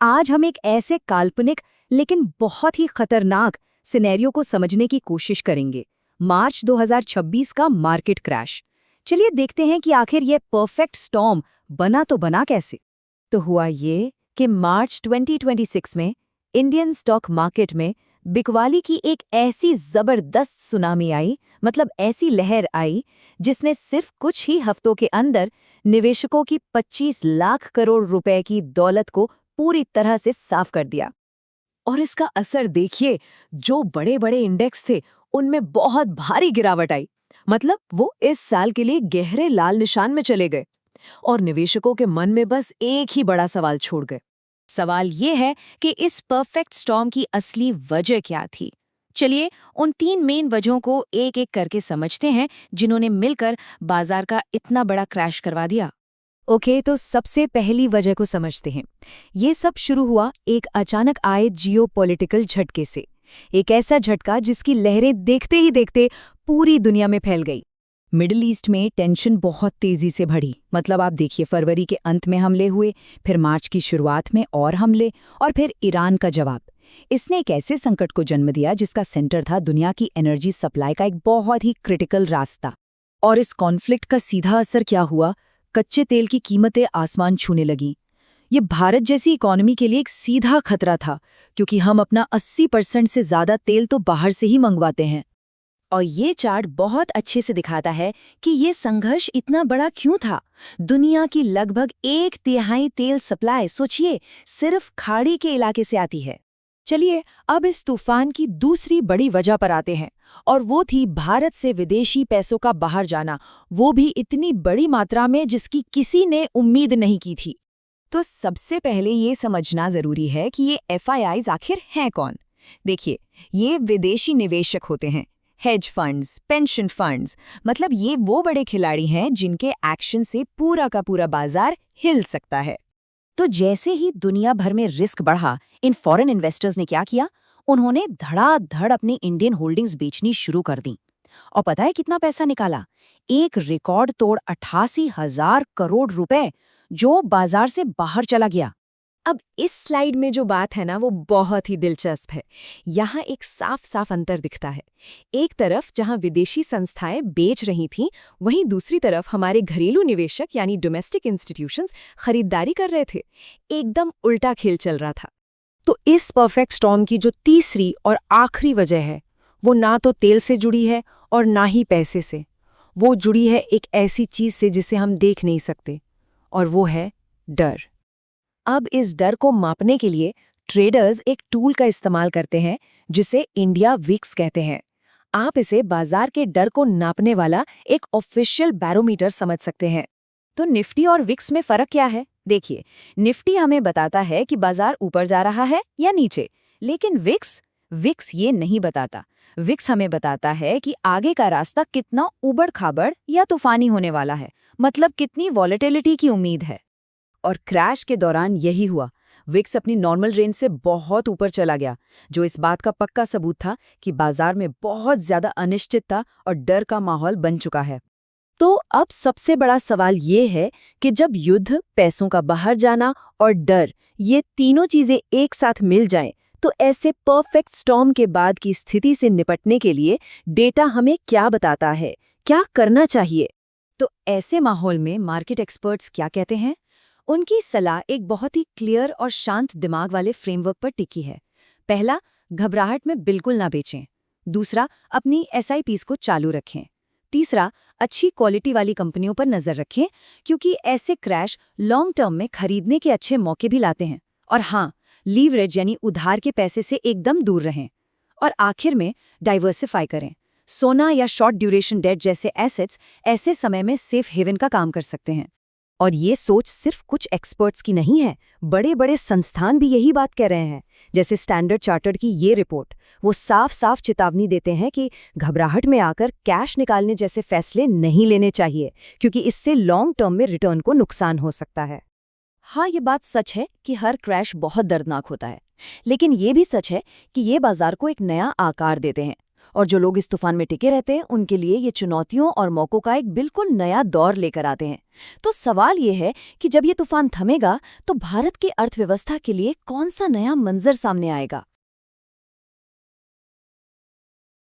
आज हम एक ऐसे काल्पनिक लेकिन बहुत ही खतरनाक सिनेरियो को समझने की कोशिश करेंगे। मार्च 2026 का मार्केट क्रैश। चलिए देखते हैं कि आखिर ये परफेक्ट स्टॉर्म बना तो बना कैसे। तो हुआ ये कि मार्च 2026 में इंडियन स्टॉक मार्केट में बिकवाली की एक ऐसी जबरदस्त सुनामी आई, मतलब ऐसी लहर आई जिसने सिर्फ कुछ ही हफ्तों के अंदर निवेशकों की 25 लाख करोड़ रुपए की दौलत को पूरी तरह से साफ कर दिया। और इसका असर देखिए, जो बड़े बड़े इंडेक्स थे उनमें बहुत भारी गिरावट आई। मतलब वो इस साल के लिए गहरे लाल निशान में चले गए और निवेशकों के मन में बस एक ही बड़ा सवाल छोड़ गए। सवाल ये है कि इस परफेक्ट स्टॉर्म की असली वजह क्या थी। चलिए उन 3 मेन वजहों को एक एक करके समझते हैं जिन्होंने मिलकर बाजार का इतना बड़ा क्रैश करवा दिया। ओके, तो सबसे पहली वजह को समझते हैं। ये सब शुरू हुआ एक अचानक आए जियोपॉलिटिकल झटके से। एक ऐसा झटका जिसकी लहरें देखते ही देखते पूरी दुनिया में फैल गई। मिडिल ईस्ट में टेंशन बहुत तेजी से बढ़ी। मतलब आप देखिए, फरवरी के अंत में हमले हुए, फिर मार्च की शुरुआत में और हमले, और फिर ईरान का जवाब। इसने एक ऐसे संकट को जन्म दिया जिसका सेंटर था दुनिया की एनर्जी सप्लाई का एक बहुत ही क्रिटिकल रास्ता। और इस कॉन्फ्लिक्ट का सीधा असर क्या हुआ? कच्चे तेल की कीमतें आसमान छूने लगीं। ये भारत जैसी इकोनॉमी के लिए एक सीधा खतरा था, क्योंकि हम अपना 80% से ज्यादा तेल तो बाहर से ही मंगवाते हैं। और ये चार्ट बहुत अच्छे से दिखाता है कि ये संघर्ष इतना बड़ा क्यों था। दुनिया की लगभग 1/3 तेल सप्लाई, सोचिए, सिर्फ खाड़ी के इलाके से आती है। चलिए अब इस तूफान की दूसरी बड़ी वजह पर आते हैं, और वो थी भारत से विदेशी पैसों का बाहर जाना, वो भी इतनी बड़ी मात्रा में जिसकी किसी ने उम्मीद नहीं की थी। तो सबसे पहले ये समझना जरूरी है कि ये FIIs आखिर हैं कौन। देखिए, ये विदेशी निवेशक होते हैं, हेज फंड्स, पेंशन फंड्स। मतलब ये वो बड़े खिलाड़ी हैं जिनके एक्शन से पूरा का पूरा बाजार हिल सकता है। तो जैसे ही दुनिया भर में रिस्क बढ़ा, इन फॉरेन इन्वेस्टर्स ने क्या किया? उन्होंने धड़ाधड़ अपनी इंडियन होल्डिंग्स बेचनी शुरू कर दी। और पता है कितना पैसा निकाला? एक रिकॉर्ड तोड़ 88,000 करोड़ रुपए, जो बाजार से बाहर चला गया। अब इस स्लाइड में जो बात है ना, वो बहुत ही दिलचस्प है। यहाँ एक साफ साफ अंतर दिखता है। एक तरफ जहाँ विदेशी संस्थाएं बेच रही थीं, वहीं दूसरी तरफ हमारे घरेलू निवेशक यानी डोमेस्टिक इंस्टीट्यूशंस खरीदारी कर रहे थे। एकदम उल्टा खेल चल रहा था। तो इस परफेक्ट स्टॉर्म की जो तीसरी और आखिरी वजह है, वो ना तो तेल से जुड़ी है और ना ही पैसे से। वो जुड़ी है एक ऐसी चीज से जिसे हम देख नहीं सकते, और वो है डर। अब इस डर को मापने के लिए ट्रेडर्स एक टूल का इस्तेमाल करते हैं जिसे इंडिया विक्स कहते हैं। आप इसे बाजार के डर को नापने वाला एक ऑफिशियल बैरोमीटर समझ सकते हैं। तो निफ्टी और विक्स में फर्क क्या है? देखिए, निफ्टी हमें बताता है कि बाजार ऊपर जा रहा है या नीचे, लेकिन विक्स ये नहीं बताता। विक्स हमें बताता है कि आगे का रास्ता कितना उबड़-खाबड़ या तूफानी होने वाला है, मतलब कितनी वॉलेटिलिटी की उम्मीद है। और क्रैश के दौरान यही हुआ। विक्स अपनी नॉर्मल रेंज से बहुत ऊपर चला गया, जो इस बात का पक्का सबूत था कि बाजार में बहुत ज्यादा अनिश्चितता और डर का माहौल बन चुका है। तो अब सबसे बड़ा सवाल ये है कि जब युद्ध, पैसों का बाहर जाना और डर, ये तीनों चीजें एक साथ मिल जाएं, तो ऐसे परफेक्ट स्टॉर्म के बाद की स्थिति से निपटने के लिए डेटा हमें क्या बताता है, क्या करना चाहिए? तो ऐसे माहौल में मार्केट एक्सपर्ट्स क्या कहते हैं? उनकी सलाह एक बहुत ही क्लियर और शांत दिमाग वाले फ्रेमवर्क पर टिकी है। पहला, घबराहट में बिल्कुल ना बेचें। दूसरा, अपनी SIPs को चालू रखें। तीसरा, अच्छी क्वालिटी वाली कंपनियों पर नजर रखें, क्योंकि ऐसे क्रैश लॉन्ग टर्म में खरीदने के अच्छे मौके भी लाते हैं। और हाँ, लीवरेज यानी उधार के पैसे से एकदम दूर रहें। और आखिर में डाइवर्सिफाई करें। सोना या शॉर्ट ड्यूरेशन डेट जैसे एसेट्स ऐसे समय में सेफ हेवन का काम कर सकते हैं। और ये सोच सिर्फ कुछ एक्सपर्ट्स की नहीं है, बड़े बड़े संस्थान भी यही बात कह रहे हैं। जैसे स्टैंडर्ड चार्टर्ड की ये रिपोर्ट, वो साफ साफ चेतावनी देते हैं कि घबराहट में आकर कैश निकालने जैसे फैसले नहीं लेने चाहिए, क्योंकि इससे लॉन्ग टर्म में रिटर्न को नुकसान हो सकता है। हाँ, ये बात सच है कि हर क्रैश बहुत दर्दनाक होता है, लेकिन ये भी सच है कि ये बाजार को एक नया आकार देते हैं। और जो लोग इस तूफान में टिके रहते हैं उनके लिए ये चुनौतियों और मौक़ों का एक बिल्कुल नया दौर लेकर आते हैं। तो सवाल ये है कि जब ये तूफान थमेगा तो भारत की अर्थव्यवस्था के लिए कौन सा नया मंजर सामने आएगा।